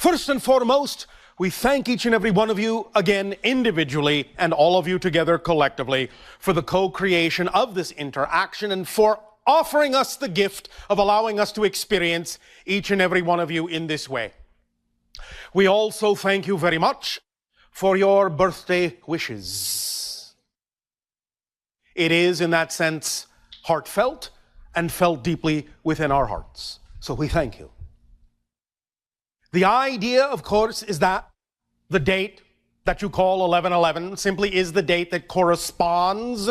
First and foremost, we thank each and every one of you again individually and all of you together collectively for the co-creation of this interaction and for offering us the gift of allowing us to experience each and every one of you in this way. We also thank you very much for your birthday wishes. It is, in that sense, heartfelt and felt deeply within our hearts. So we thank you. The idea, of course, is that the date that you call 11/11 simply is the date that corresponds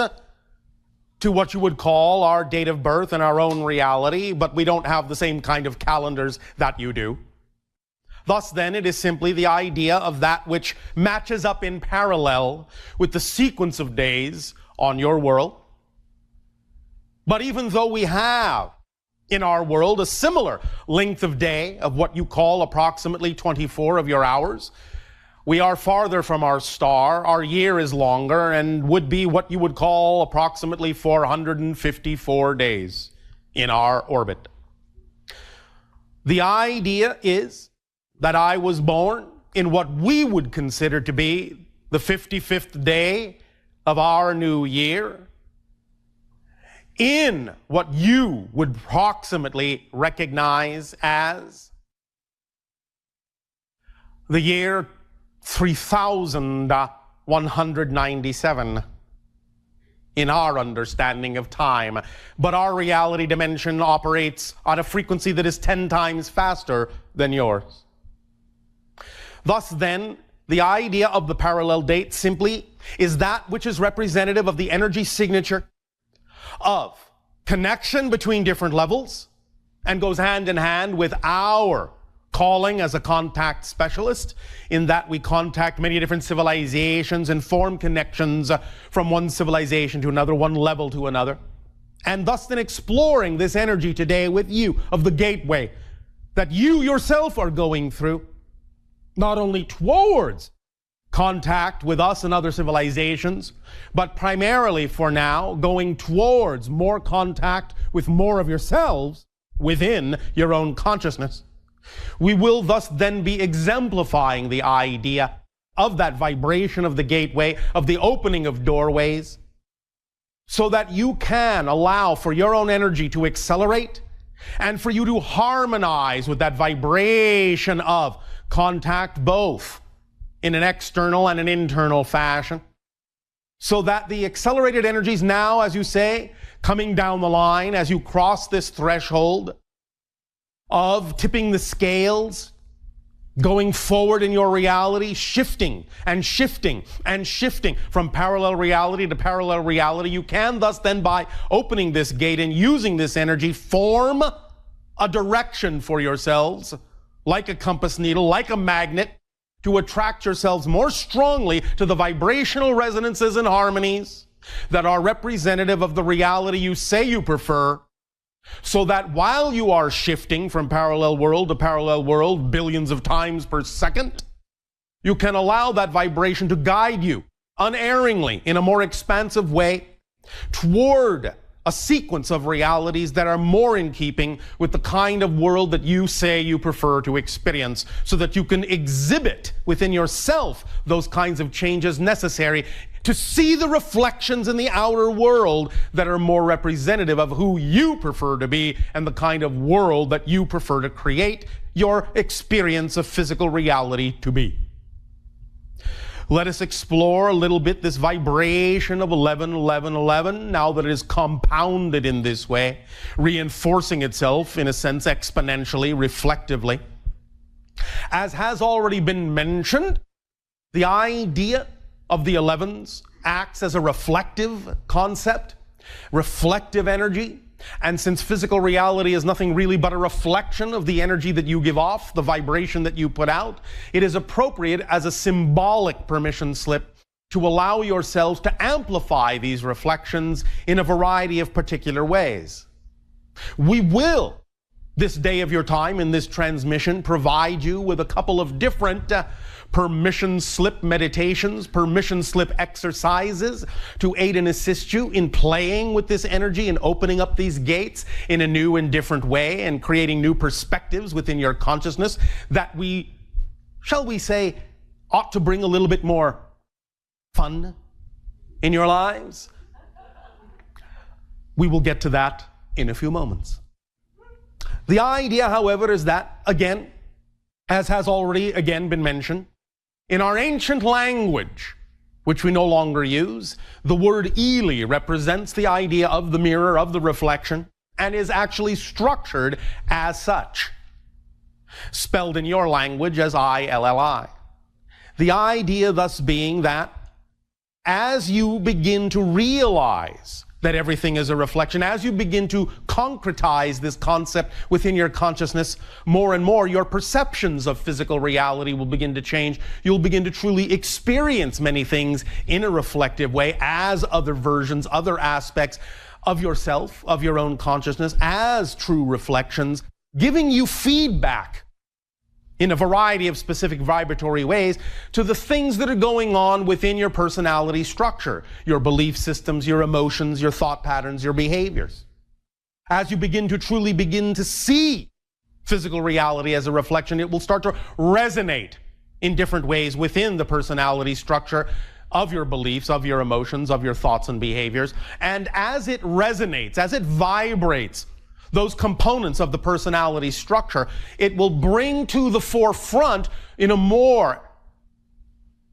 to what you would call our date of birth and our own reality, but we don't have the same kind of calendars that you do. Thus, then, it is simply the idea of that which matches up in parallel with the sequence of days on your world. But even though we have in our world a similar length of day of what you call approximately 24 of your hours, we are farther from our star. Our year is longer and would be what you would call approximately 454 days in our orbit. The idea is that I was born in what we would consider to be the 55th day of our new year, in what you would approximately recognize as the year 3197 in our understanding of time. But our reality dimension operates on a frequency that is 10 times faster than yours. Thus then, the idea of the parallel date simply is that which is representative of the energy signature of connection between different levels and goes hand in hand with our calling as a contact specialist, in that we contact many different civilizations and form connections from one civilization to another, one level to another. And thus then exploring this energy today with you of the gateway that you yourself are going through, not only towards contact with us and other civilizations, but primarily for now going towards more contact with more of yourselves within your own consciousness. We will thus then be exemplifying the idea of that vibration of the gateway, of the opening of doorways, so that you can allow for your own energy to accelerate and for you to harmonize with that vibration of contact, both in an external and an internal fashion, so that the accelerated energies now, as you say, coming down the line as you cross this threshold of tipping the scales, going forward in your reality, shifting and shifting and shifting from parallel reality to parallel reality, you can thus then, by opening this gate and using this energy, form a direction for yourselves, like a compass needle, like a magnet, to attract yourselves more strongly to the vibrational resonances and harmonies that are representative of the reality you say you prefer, so that while you are shifting from parallel world to parallel world billions of times per second, you can allow that vibration to guide you unerringly in a more expansive way toward a sequence of realities that are more in keeping with the kind of world that you say you prefer to experience, so that you can exhibit within yourself those kinds of changes necessary to see the reflections in the outer world that are more representative of who you prefer to be and the kind of world that you prefer to create your experience of physical reality to be. Let us explore a little bit this vibration of 11/11/11, now that it is compounded in this way, reinforcing itself in a sense exponentially, reflectively. As has already been mentioned, the idea of the 11s acts as a reflective concept, reflective energy. And since physical reality is nothing really but a reflection of the energy that you give off, the vibration that you put out, it is appropriate as a symbolic permission slip to allow yourselves to amplify these reflections in a variety of particular ways. We will, this day of your time in this transmission, provide you with a couple of different permission slip meditations, permission slip exercises to aid and assist you in playing with this energy and opening up these gates in a new and different way and creating new perspectives within your consciousness that we shall we say, ought to bring a little bit more fun in your lives? We will get to that in a few moments. The idea, however, is that, again, as has already again been mentioned, in our ancient language, which we no longer use, the word Eli represents the idea of the mirror, of the reflection, and is actually structured as such. Spelled in your language as I-L-L-I. The idea thus being that as you begin to realize that everything is a reflection, as you begin to concretize this concept within your consciousness more and more, your perceptions of physical reality will begin to change. You'll begin to truly experience many things in a reflective way as other versions, other aspects of yourself, of your own consciousness, as true reflections, giving you feedback in a variety of specific vibratory ways to the things that are going on within your personality structure, your belief systems, your emotions, your thought patterns, your behaviors. As you begin to see physical reality as a reflection, it will start to resonate in different ways within the personality structure of your beliefs, of your emotions, of your thoughts and behaviors. And as it resonates, as it vibrates, those components of the personality structure, it will bring to the forefront in a more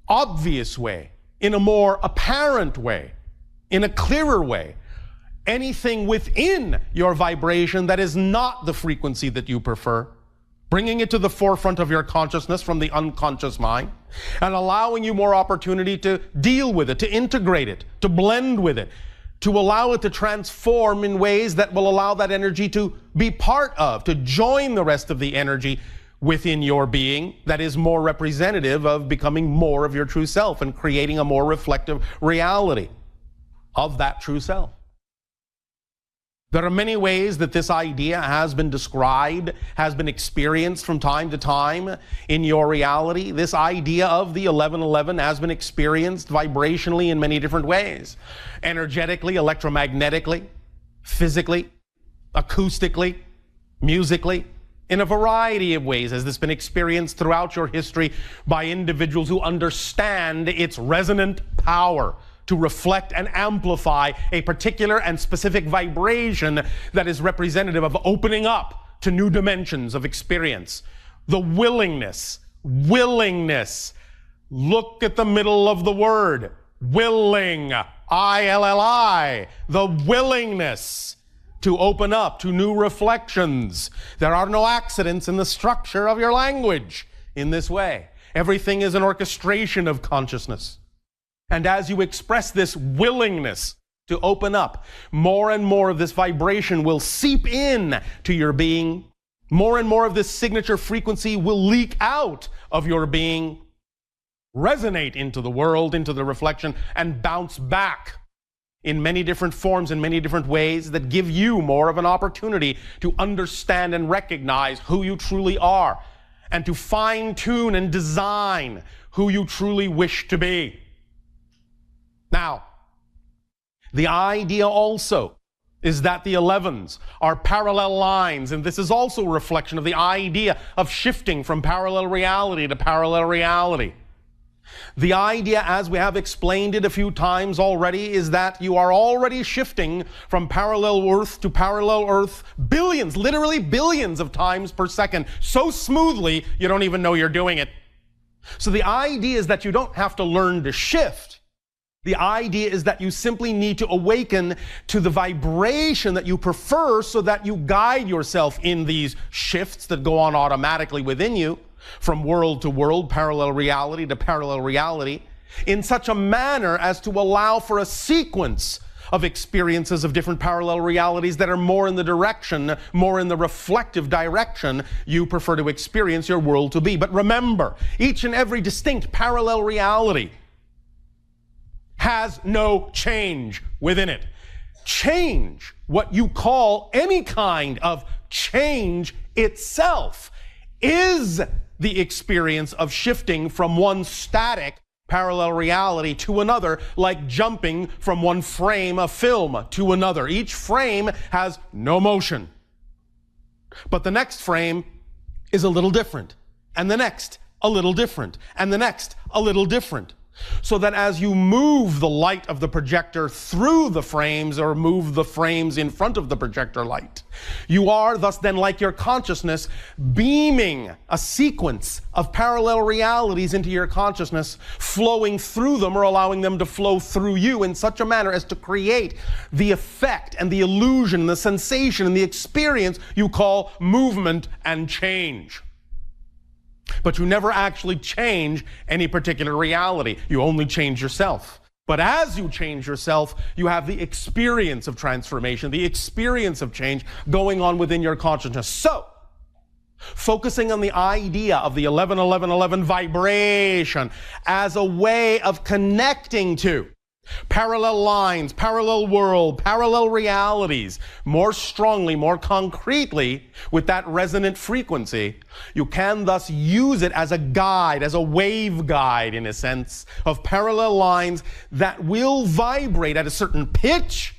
obvious way, in a more apparent way, in a clearer way, anything within your vibration that is not the frequency that you prefer, bringing it to the forefront of your consciousness from the unconscious mind, and allowing you more opportunity to deal with it, to integrate it, to blend with it, to allow it to transform in ways that will allow that energy to be part of, to join the rest of the energy within your being that is more representative of becoming more of your true self and creating a more reflective reality of that true self. There are many ways that this idea has been described, has been experienced from time to time in your reality. This idea of the 1111 has been experienced vibrationally in many different ways. Energetically, electromagnetically, physically, acoustically, musically, in a variety of ways has this been experienced throughout your history by individuals who understand its resonant power to reflect and amplify a particular and specific vibration that is representative of opening up to new dimensions of experience. The willingness. Look at the middle of the word. Willing. I-L-L-I. The willingness to open up to new reflections. There are no accidents in the structure of your language in this way. Everything is an orchestration of consciousness. And as you express this willingness to open up, more and more of this vibration will seep in to your being. More and more of this signature frequency will leak out of your being, resonate into the world, into the reflection, and bounce back in many different forms, in many different ways that give you more of an opportunity to understand and recognize who you truly are, and to fine-tune and design who you truly wish to be. Now, the idea also is that the 11s are parallel lines, and this is also a reflection of the idea of shifting from parallel reality to parallel reality. The idea, as we have explained it a few times already, is that you are already shifting from parallel Earth to parallel Earth billions, literally billions of times per second, so smoothly you don't even know you're doing it. So the idea is that you don't have to learn to shift. The idea is that you simply need to awaken to the vibration that you prefer so that you guide yourself in these shifts that go on automatically within you, from world to world, parallel reality to parallel reality, in such a manner as to allow for a sequence of experiences of different parallel realities that are more in the direction, more in the reflective direction you prefer to experience your world to be. But remember, each and every distinct parallel reality has no change within it. Change, what you call any kind of change itself, is the experience of shifting from one static parallel reality to another, like jumping from one frame of film to another. Each frame has no motion, but the next frame is a little different, and the next a little different, and the next, a little different. So that as you move the light of the projector through the frames or move the frames in front of the projector light, you are thus then, like your consciousness, beaming a sequence of parallel realities into your consciousness, flowing through them or allowing them to flow through you in such a manner as to create the effect and the illusion, the sensation and the experience you call movement and change. But you never actually change any particular reality. You only change yourself. But as you change yourself, you have the experience of transformation, the experience of change going on within your consciousness. So, focusing on the idea of the 11-11-11 vibration as a way of connecting to parallel lines, parallel world, parallel realities, more strongly, more concretely with that resonant frequency, you can thus use it as a guide, as a wave guide in a sense, of parallel lines that will vibrate at a certain pitch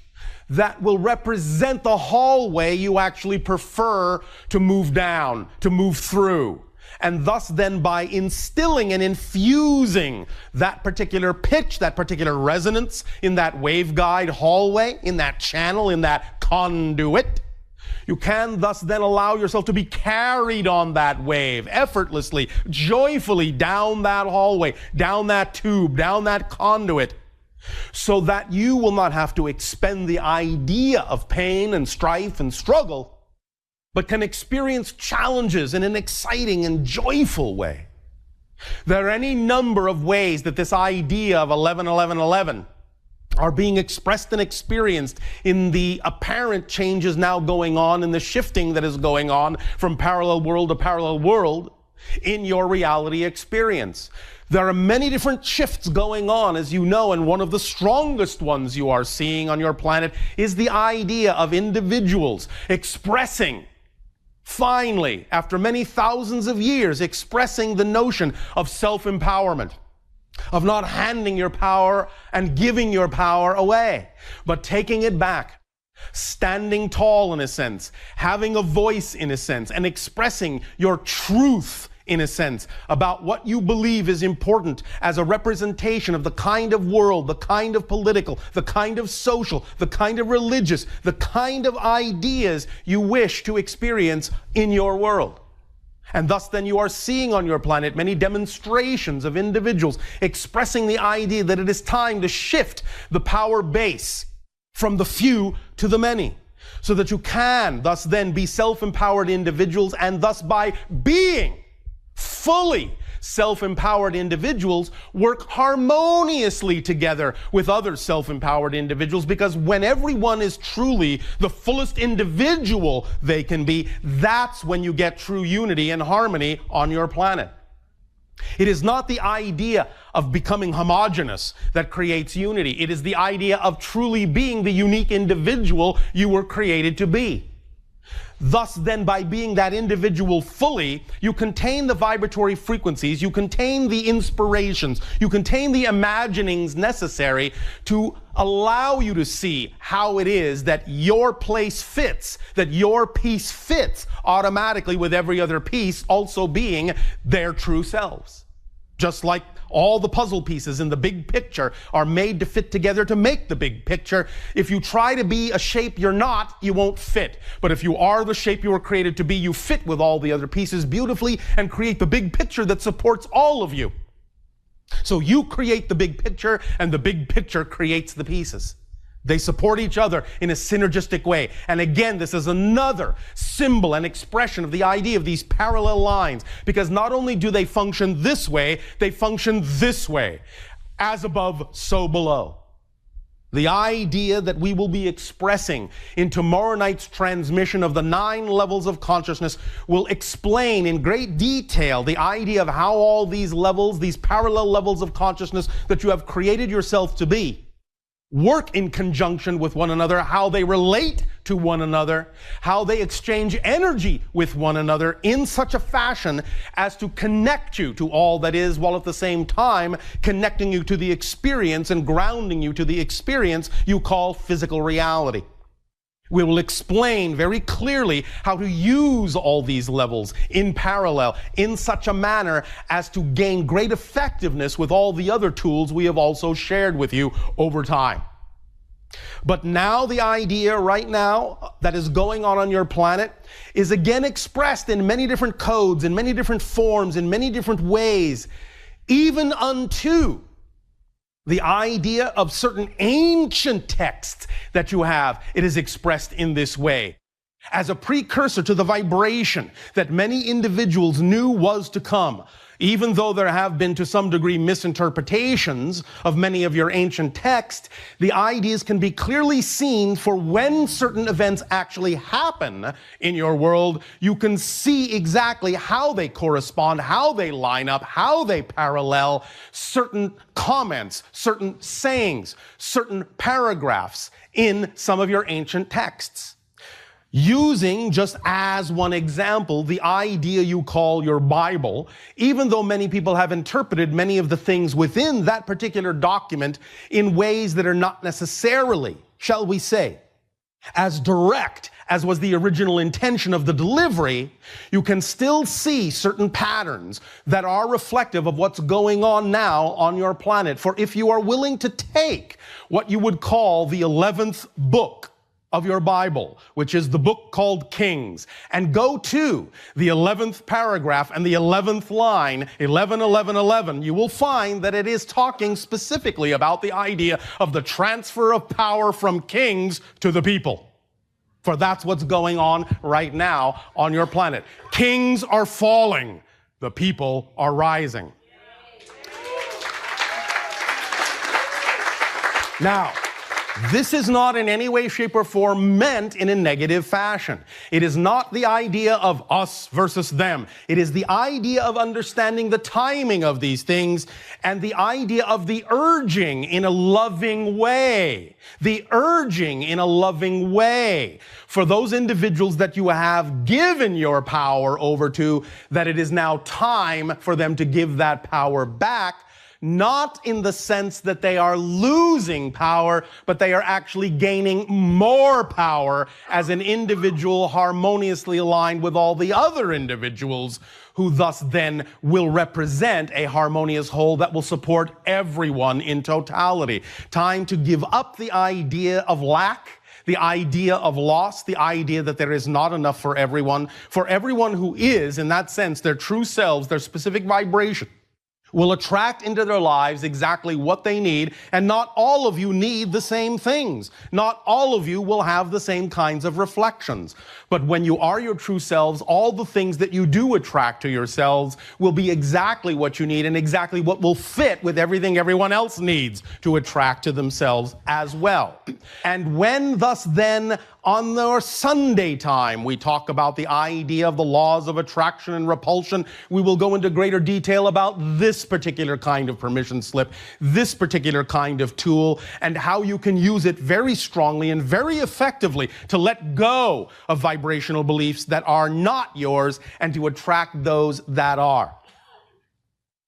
that will represent the hallway you actually prefer to move down, to move through. And thus then by instilling and infusing that particular pitch, that particular resonance in that waveguide hallway, in that channel, in that conduit, you can thus then allow yourself to be carried on that wave effortlessly, joyfully down that hallway, down that tube, down that conduit, so that you will not have to expend the idea of pain and strife and struggle, but can experience challenges in an exciting and joyful way. There are any number of ways that this idea of 11-11-11 are being expressed and experienced in the apparent changes now going on, in the shifting that is going on from parallel world to parallel world in your reality experience. There are many different shifts going on, as you know, and one of the strongest ones you are seeing on your planet is the idea of individuals expressing, finally, after many thousands of years, expressing the notion of self-empowerment, of not handing your power and giving your power away, but taking it back, standing tall in a sense, having a voice in a sense, and expressing your truth in a sense about what you believe is important as a representation of the kind of world, the kind of political, the kind of social, the kind of religious, the kind of ideas you wish to experience in your world. And thus then you are seeing on your planet many demonstrations of individuals expressing the idea that it is time to shift the power base from the few to the many, so that you can thus then be self-empowered individuals, and thus by being fully self-empowered individuals work harmoniously together with other self-empowered individuals, because when everyone is truly the fullest individual they can be, that's when you get true unity and harmony on your planet. It is not the idea of becoming homogeneous that creates unity. It is the idea of truly being the unique individual you were created to be. Thus then, by being that individual fully, you contain the vibratory frequencies, you contain the inspirations, you contain the imaginings necessary to allow you to see how it is that your place fits, that your piece fits automatically with every other piece also being their true selves. Just like all the puzzle pieces in the big picture are made to fit together to make the big picture. If you try to be a shape you're not, you won't fit. But if you are the shape you were created to be, you fit with all the other pieces beautifully and create the big picture that supports all of you. So you create the big picture, and the big picture creates the pieces. They support each other in a synergistic way. And again, this is another symbol and expression of the idea of these parallel lines, because not only do they function this way, they function this way. As above, so below. The idea that we will be expressing in tomorrow night's transmission of the 9 levels of consciousness will explain in great detail the idea of how all these levels, these parallel levels of consciousness that you have created yourself to be, work in conjunction with one another, how they relate to one another, how they exchange energy with one another in such a fashion as to connect you to all that is, while at the same time connecting you to the experience and grounding you to the experience you call physical reality. We will explain very clearly how to use all these levels in parallel in such a manner as to gain great effectiveness with all the other tools we have also shared with you over time. But now the idea right now that is going on your planet is again expressed in many different codes, in many different forms, in many different ways, even unto the idea of certain ancient texts that you have. It is expressed in this way as a precursor to the vibration that many individuals knew was to come. Even though there have been to some degree misinterpretations of many of your ancient texts, the ideas can be clearly seen for when certain events actually happen in your world. You can see exactly how they correspond, how they line up, how they parallel certain comments, certain sayings, certain paragraphs in some of your ancient texts. Using, just as one example, the idea you call your Bible, even though many people have interpreted many of the things within that particular document in ways that are not necessarily, shall we say, as direct as was the original intention of the delivery, you can still see certain patterns that are reflective of what's going on now on your planet. For if you are willing to take what you would call the 11th book of your Bible, which is the book called Kings, and go to the 11th paragraph and the 11th line, 11, 11, 11, you will find that it is talking specifically about the idea of the transfer of power from kings to the people. For that's what's going on right now on your planet. Kings are falling, the people are rising. Now, this is not in any way, shape, or form meant in a negative fashion. It is not the idea of us versus them. It is the idea of understanding the timing of these things and the idea of the urging in a loving way. The urging in a loving way for those individuals that you have given your power over to, that it is now time for them to give that power back. Not in the sense that they are losing power, but they are actually gaining more power as an individual harmoniously aligned with all the other individuals who thus then will represent a harmonious whole that will support everyone in totality. Time to give up the idea of lack, the idea of loss, the idea that there is not enough for everyone who is, in that sense, their true selves, their specific vibration, will attract into their lives exactly what they need, and not all of you need the same things. Not all of you will have the same kinds of reflections. But when you are your true selves, all the things that you do attract to yourselves will be exactly what you need and exactly what will fit with everything everyone else needs to attract to themselves as well. And when thus then on our Sunday time, we talk about the idea of the laws of attraction and repulsion. We will go into greater detail about this particular kind of permission slip, this particular kind of tool, and how you can use it very strongly and very effectively to let go of vibrational beliefs that are not yours and to attract those that are.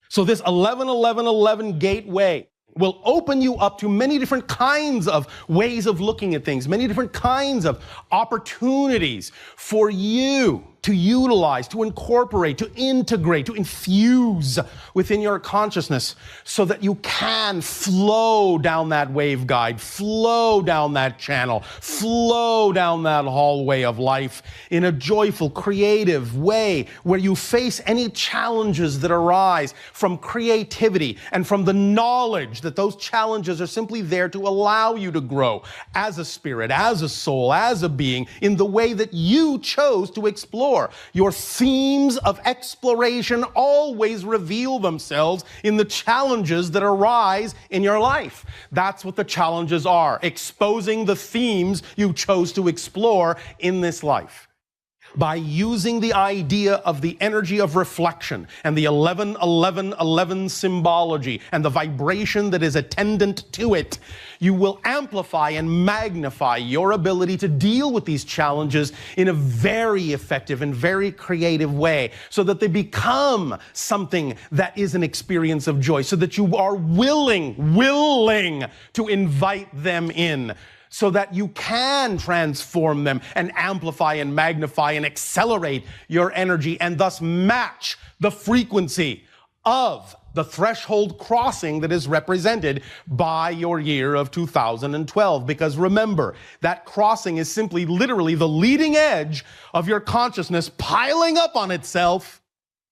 So this 11-11-11 gateway will open you up to many different kinds of ways of looking at things, many different kinds of opportunities for you to utilize, to incorporate, to integrate, to infuse within your consciousness so that you can flow down that wave guide, flow down that channel, flow down that hallway of life in a joyful, creative way where you face any challenges that arise from creativity and from the knowledge that those challenges are simply there to allow you to grow as a spirit, as a soul, as a being in the way that you chose to explore. Your themes of exploration always reveal themselves in the challenges that arise in your life. That's what the challenges are, exposing the themes you chose to explore in this life. By using the idea of the energy of reflection and the 11-11-11 symbology and the vibration that is attendant to it, you will amplify and magnify your ability to deal with these challenges in a very effective and very creative way so that they become something that is an experience of joy, so that you are willing to invite them in. so that you can transform them and amplify and magnify and accelerate your energy and thus match the frequency of the threshold crossing that is represented by your year of 2012. Because remember, that crossing is simply literally the leading edge of your consciousness piling up on itself,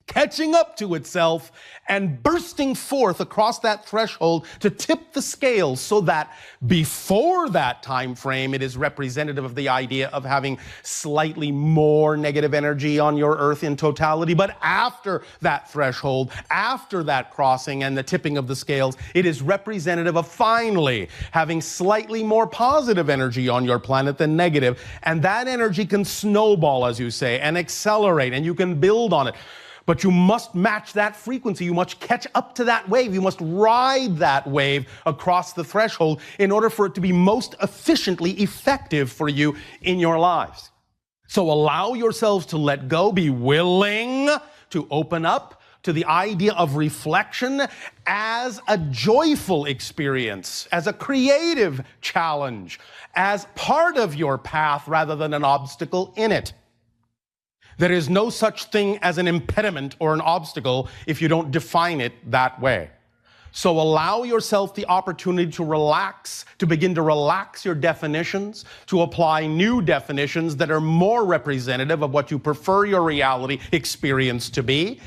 catching up to itself, and bursting forth across that threshold to tip the scales, so that before that time frame, it is representative of the idea of having slightly more negative energy on your earth in totality. But after that threshold, after that crossing and the tipping of the scales, it is representative of finally having slightly more positive energy on your planet than negative. And that energy can snowball, as you say, and accelerate, and you can build on it. But you must match that frequency. You must catch up to that wave. You must ride that wave across the threshold in order for it to be most efficiently effective for you in your lives. So allow yourselves to let go. Be willing to open up to the idea of reflection as a joyful experience, as a creative challenge, as part of your path rather than an obstacle in it. There is no such thing as an impediment or an obstacle if you don't define it that way. So allow yourself the opportunity to relax, to begin to relax your definitions, to apply new definitions that are more representative of what you prefer your reality experience to be.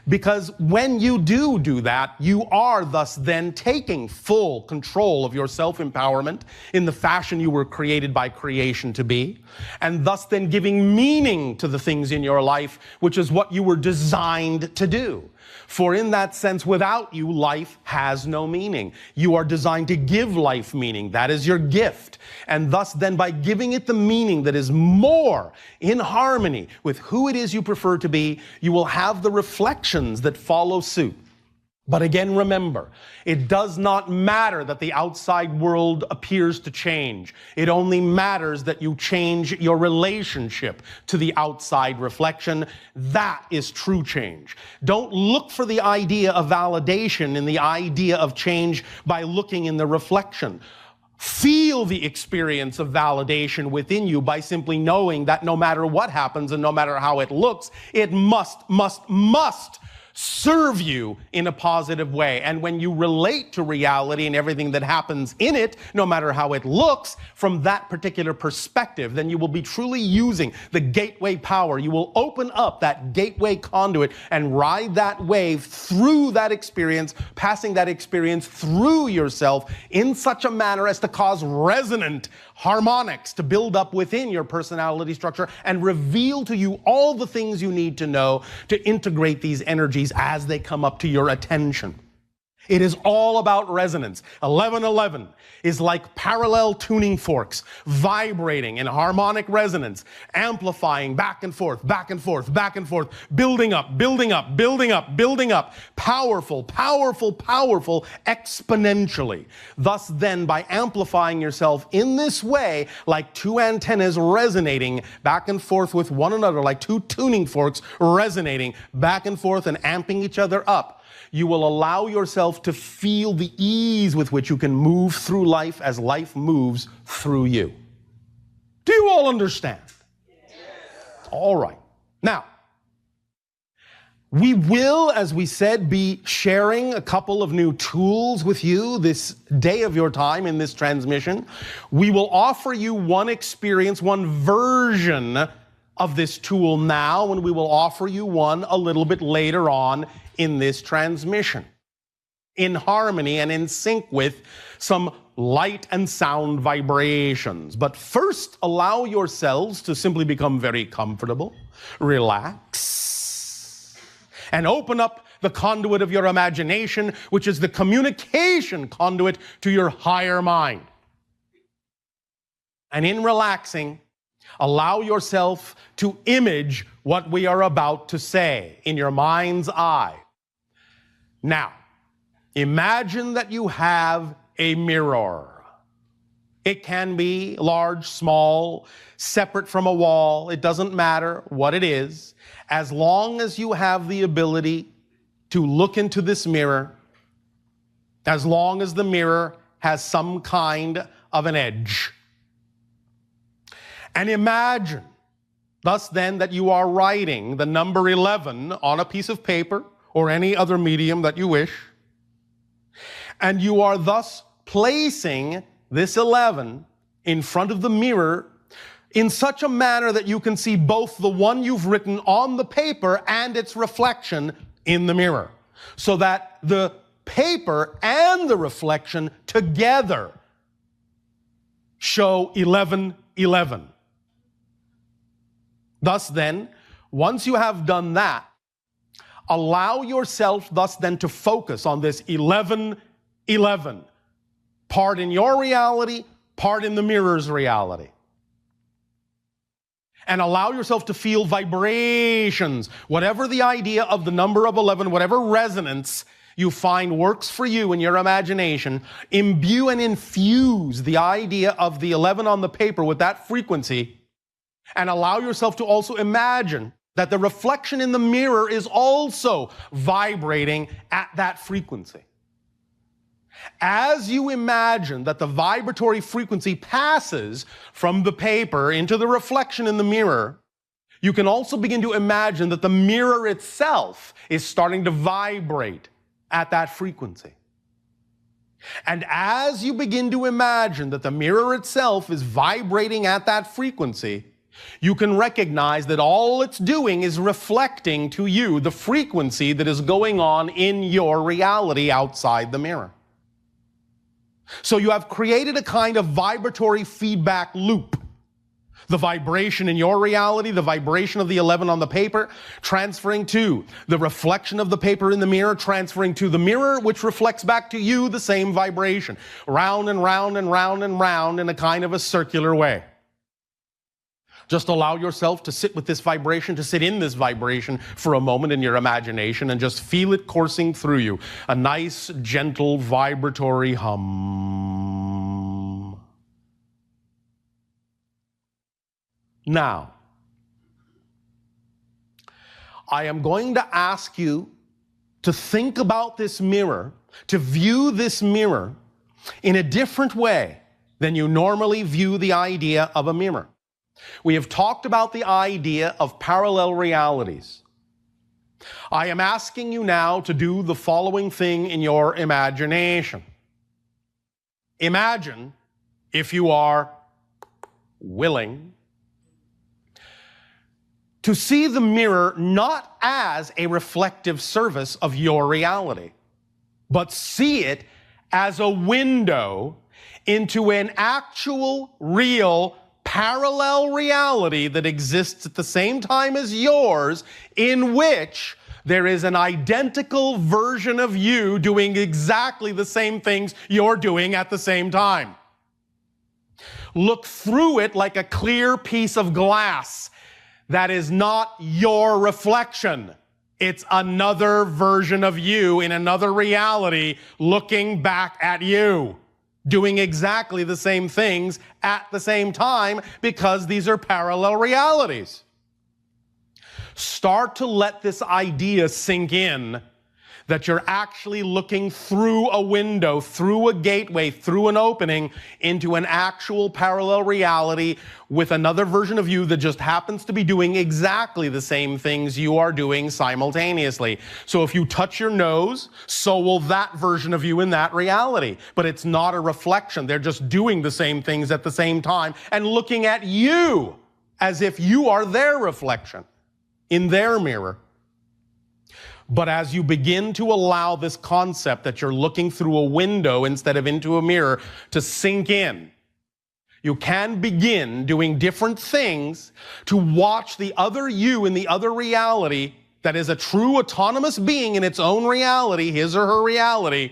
Because when you do that, you are thus then taking full control of your self-empowerment in the fashion you were created by creation to be, and thus then giving meaning to the things in your life, which is what you were designed to do. For in that sense, without you, life has no meaning. You are designed to give life meaning. That is your gift. And thus then, by giving it the meaning that is more in harmony with who it is you prefer to be, you will have the reflections that follow suit. But again, remember, it does not matter that the outside world appears to change. It only matters that you change your relationship to the outside reflection. That is true change. Don't look for the idea of validation in the idea of change by looking in the reflection. Feel the experience of validation within you by simply knowing that no matter what happens and no matter how it looks, it must serve you in a positive way. And when you relate to reality and everything that happens in it, no matter how it looks, from that particular perspective, then you will be truly using the gateway power. You will open up that gateway conduit and ride that wave through that experience, passing that experience through yourself in such a manner as to cause resonant harmonics to build up within your personality structure and reveal to you all the things you need to know to integrate these energies as they come up to your attention. It is all about resonance. 1111 is like parallel tuning forks, vibrating in harmonic resonance, amplifying back and forth, back and forth, back and forth, building up, building up, building up, building up, powerful, powerful, powerful, exponentially. Thus then, by amplifying yourself in this way, like two antennas resonating back and forth with one another, like two tuning forks resonating back and forth and amping each other up, you will allow yourself to feel the ease with which you can move through life as life moves through you. Do you all understand? Yes. All right. Now, we will, as we said, be sharing a couple of new tools with you this day of your time in this transmission. We will offer you one experience, one version of this tool now, and we will offer you one a little bit later on in this transmission, in harmony and in sync with some light and sound vibrations. But first, allow yourselves to simply become very comfortable, relax, and open up the conduit of your imagination, which is the communication conduit to your higher mind. And in relaxing, allow yourself to image what we are about to say in your mind's eye. Now, imagine that you have a mirror. It can be large, small, separate from a wall. It doesn't matter what it is, as long as you have the ability to look into this mirror, as long as the mirror has some kind of an edge. And imagine, thus then, that you are writing the number 11 on a piece of paper or any other medium that you wish, and you are thus placing this 11 in front of the mirror in such a manner that you can see both the one you've written on the paper and its reflection in the mirror, so that the paper and the reflection together show 1111. Thus then, once you have done that, allow yourself thus then to focus on this 1111, part in your reality, part in the mirror's reality. And allow yourself to feel vibrations, whatever the idea of the number of 11, whatever resonance you find works for you in your imagination, imbue and infuse the idea of the 11 on the paper with that frequency, and allow yourself to also imagine that the reflection in the mirror is also vibrating at that frequency. As you imagine that the vibratory frequency passes from the paper into the reflection in the mirror, you can also begin to imagine that the mirror itself is starting to vibrate at that frequency. And as you begin to imagine that the mirror itself is vibrating at that frequency, you can recognize that all it's doing is reflecting to you the frequency that is going on in your reality outside the mirror. So you have created a kind of vibratory feedback loop. The vibration in your reality, the vibration of the 11 on the paper, transferring to the reflection of the paper in the mirror, transferring to the mirror, which reflects back to you the same vibration. Round and round and round and round in a kind of a circular way. Just allow yourself to sit with this vibration, to sit in this vibration for a moment in your imagination and just feel it coursing through you. A nice, gentle, vibratory hum. Now, I am going to ask you to think about this mirror, to view this mirror in a different way than you normally view the idea of a mirror. We have talked about the idea of parallel realities. I am asking you now to do the following thing in your imagination. Imagine, if you are willing, to see the mirror not as a reflective surface of your reality, but see it as a window into an actual, real, parallel reality that exists at the same time as yours, in which there is an identical version of you doing exactly the same things you're doing at the same time. Look through it like a clear piece of glass that is not your reflection. It's another version of you in another reality looking back at you, doing exactly the same things at the same time, because these are parallel realities. Start to let this idea sink in, that you're actually looking through a window, through a gateway, through an opening into an actual parallel reality with another version of you that just happens to be doing exactly the same things you are doing simultaneously. So if you touch your nose, so will that version of you in that reality. But it's not a reflection. They're just doing the same things at the same time and looking at you as if you are their reflection in their mirror. But as you begin to allow this concept that you're looking through a window instead of into a mirror to sink in, you can begin doing different things to watch the other you in the other reality that is a true autonomous being in its own reality, his or her reality.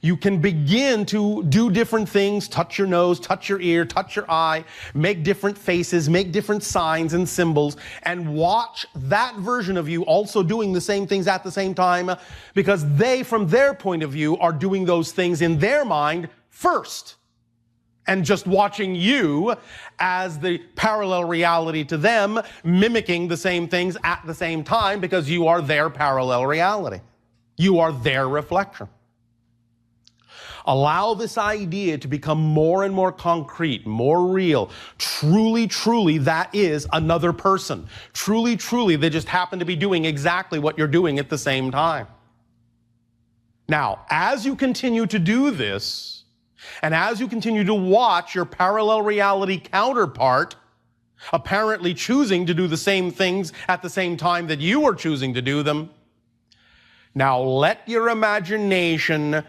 You can begin to do different things, touch your nose, touch your ear, touch your eye, make different faces, make different signs and symbols, and watch that version of you also doing the same things at the same time, because they, from their point of view, are doing those things in their mind first, and just watching you as the parallel reality to them, mimicking the same things at the same time, because you are their parallel reality. You are their reflection. Allow this idea to become more and more concrete, more real. Truly, truly, that is another person. Truly, truly, they just happen to be doing exactly what you're doing at the same time. Now, as you continue to do this, and as you continue to watch your parallel reality counterpart apparently choosing to do the same things at the same time that you are choosing to do them, now let your imagination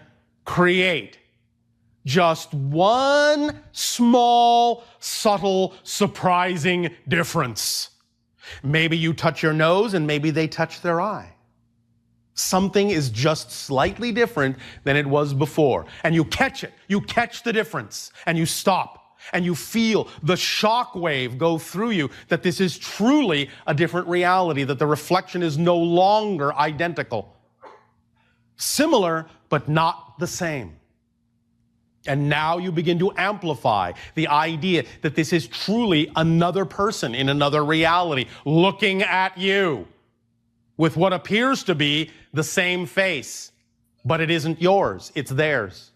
create just one small, subtle, surprising difference. Maybe you touch your nose and maybe they touch their eye. Something is just slightly different than it was before. And you catch it. You catch the difference and you stop. And you feel the shock wave go through you that this is truly a different reality, that the reflection is no longer identical. Similar, but not the same. And now you begin to amplify the idea that this is truly another person in another reality looking at you with what appears to be the same face, but it isn't yours, it's theirs.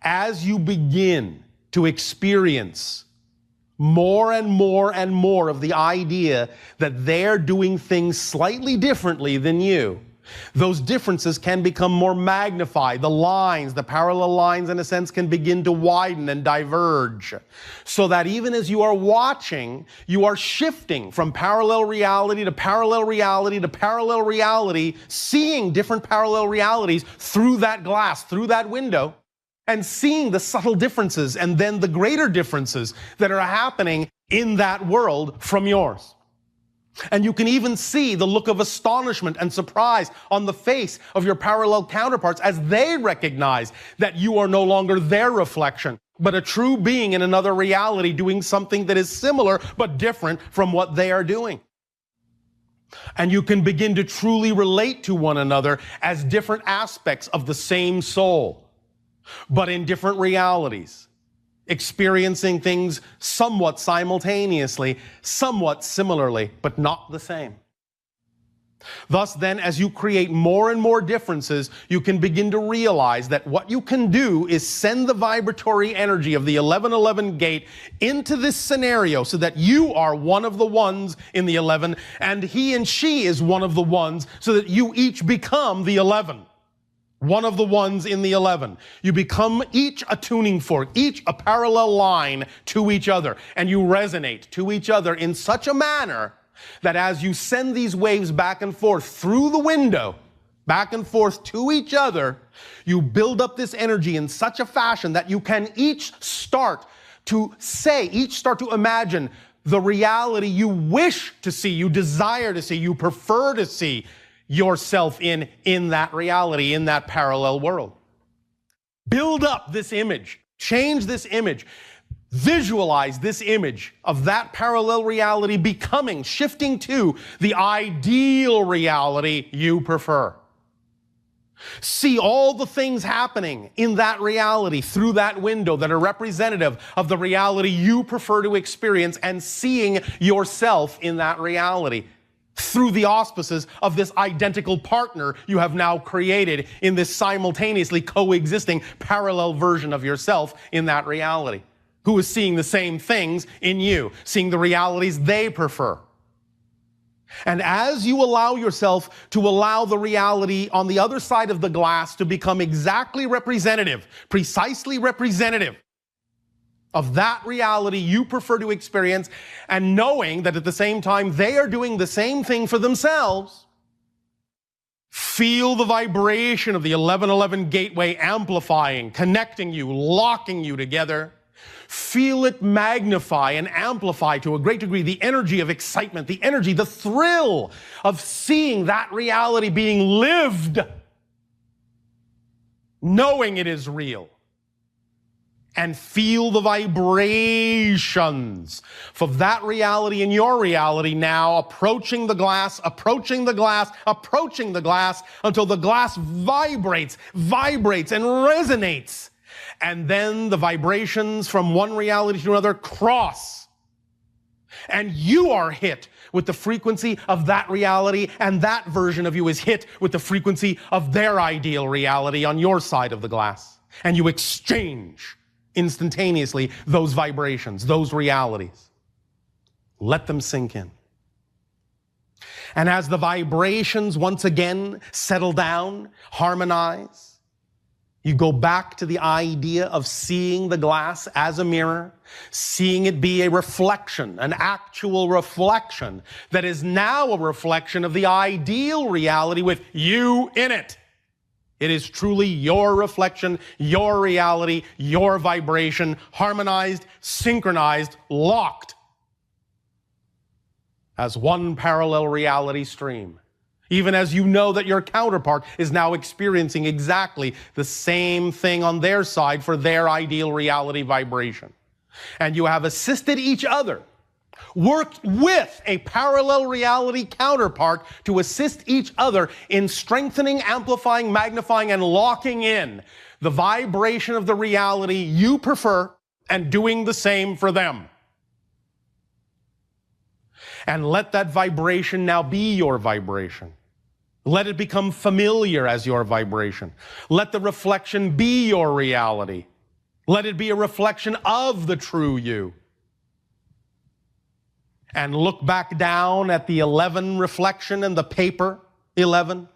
As you begin to experience more and more and more of the idea that they're doing things slightly differently than you, those differences can become more magnified. The lines, the parallel lines in a sense, can begin to widen and diverge. So that even as you are watching, you are shifting from parallel reality to parallel reality to parallel reality, seeing different parallel realities through that glass, through that window, and seeing the subtle differences and then the greater differences that are happening in that world from yours. And you can even see the look of astonishment and surprise on the face of your parallel counterparts as they recognize that you are no longer their reflection, but a true being in another reality doing something that is similar but different from what they are doing. And you can begin to truly relate to one another as different aspects of the same soul, but in different realities, experiencing things somewhat simultaneously, somewhat similarly, but not the same. Thus then, as you create more and more differences, you can begin to realize that what you can do is send the vibratory energy of the 1111 gate into this scenario so that you are one of the ones in the 11 and he and she is one of the ones so that you each become the 11. One of the ones in the 11. You become each a tuning fork, each a parallel line to each other, and you resonate to each other in such a manner that as you send these waves back and forth through the window, back and forth to each other, you build up this energy in such a fashion that you can each start to imagine the reality you wish to see, you desire to see, you prefer to see yourself in that reality, in that parallel world. Build up this image, change this image, visualize this image of that parallel reality becoming, shifting to the ideal reality you prefer. See all the things happening in that reality through that window that are representative of the reality you prefer to experience and seeing yourself in that reality through the auspices of this identical partner you have now created in this simultaneously coexisting parallel version of yourself in that reality, who is seeing the same things in you, seeing the realities they prefer. And as you allow yourself to allow the reality on the other side of the glass to become exactly representative, precisely representative of that reality you prefer to experience, and knowing that at the same time they are doing the same thing for themselves, feel the vibration of the 1111 gateway amplifying, connecting you, locking you together. Feel it magnify and amplify to a great degree the energy of excitement, the energy, the thrill of seeing that reality being lived, knowing it is real. And feel the vibrations of that reality and your reality now approaching the glass, approaching the glass, approaching the glass until the glass vibrates and resonates. And then the vibrations from one reality to another cross. And you are hit with the frequency of that reality, and that version of you is hit with the frequency of their ideal reality on your side of the glass. And you exchange instantaneously those vibrations, those realities. Let them sink in. And as the vibrations once again settle down, harmonize, you go back to the idea of seeing the glass as a mirror, seeing it be a reflection, an actual reflection that is now a reflection of the ideal reality with you in it. It is truly your reflection, your reality, your vibration, harmonized, synchronized, locked as one parallel reality stream. Even as you know that your counterpart is now experiencing exactly the same thing on their side for their ideal reality vibration. And you have assisted each other, worked with a parallel reality counterpart to assist each other in strengthening, amplifying, magnifying, and locking in the vibration of the reality you prefer and doing the same for them. And let that vibration now be your vibration. Let it become familiar as your vibration. Let the reflection be your reality. Let it be a reflection of the true you. And look back down at the 11 reflection in the paper 11.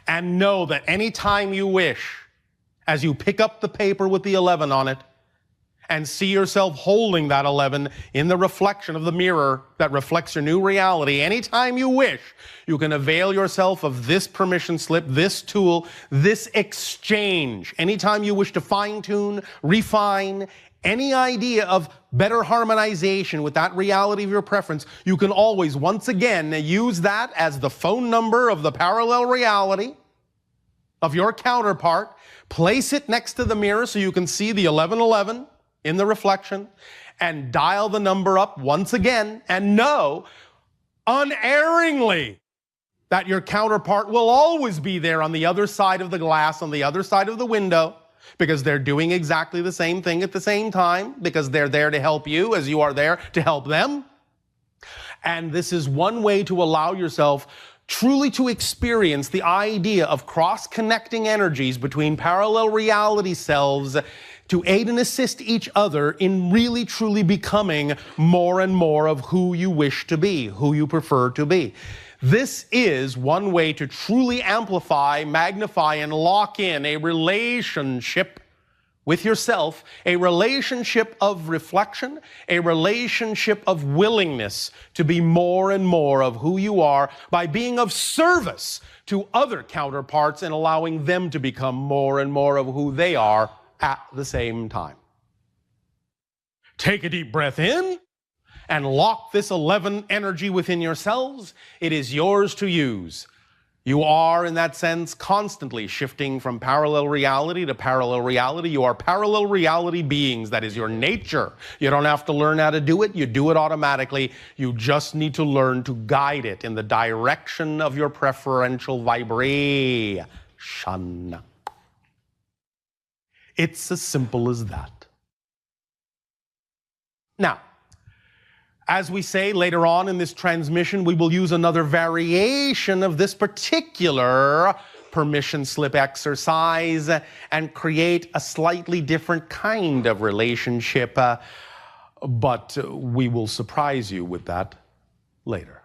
And know that anytime you wish, as you pick up the paper with the 11 on it, and see yourself holding that 11 in the reflection of the mirror that reflects your new reality, anytime you wish, you can avail yourself of this permission slip, this tool, this exchange. Anytime you wish to fine-tune, refine any idea of better harmonization with that reality of your preference, you can always, once again, use that as the phone number of the parallel reality of your counterpart. Place it next to the mirror so you can see the 1111 in the reflection, and dial the number up once again, and know unerringly that your counterpart will always be there on the other side of the glass, on the other side of the window, because they're doing exactly the same thing at the same time, because they're there to help you as you are there to help them. And this is one way to allow yourself truly to experience the idea of cross-connecting energies between parallel reality selves to aid and assist each other in really truly becoming more and more of who you wish to be, who you prefer to be. This is one way to truly amplify, magnify, and lock in a relationship with yourself, a relationship of reflection, a relationship of willingness to be more and more of who you are by being of service to other counterparts and allowing them to become more and more of who they are at the same time. Take a deep breath in and lock this 11 energy within yourselves. It is yours to use. You are, in that sense, constantly shifting from parallel reality to parallel reality. You are parallel reality beings. That is your nature. You don't have to learn how to do it. You do it automatically. You just need to learn to guide it in the direction of your preferential vibration. It's as simple as that. Now, as we say later on in this transmission, we will use another variation of this particular permission slip exercise and create a slightly different kind of relationship, but we will surprise you with that later.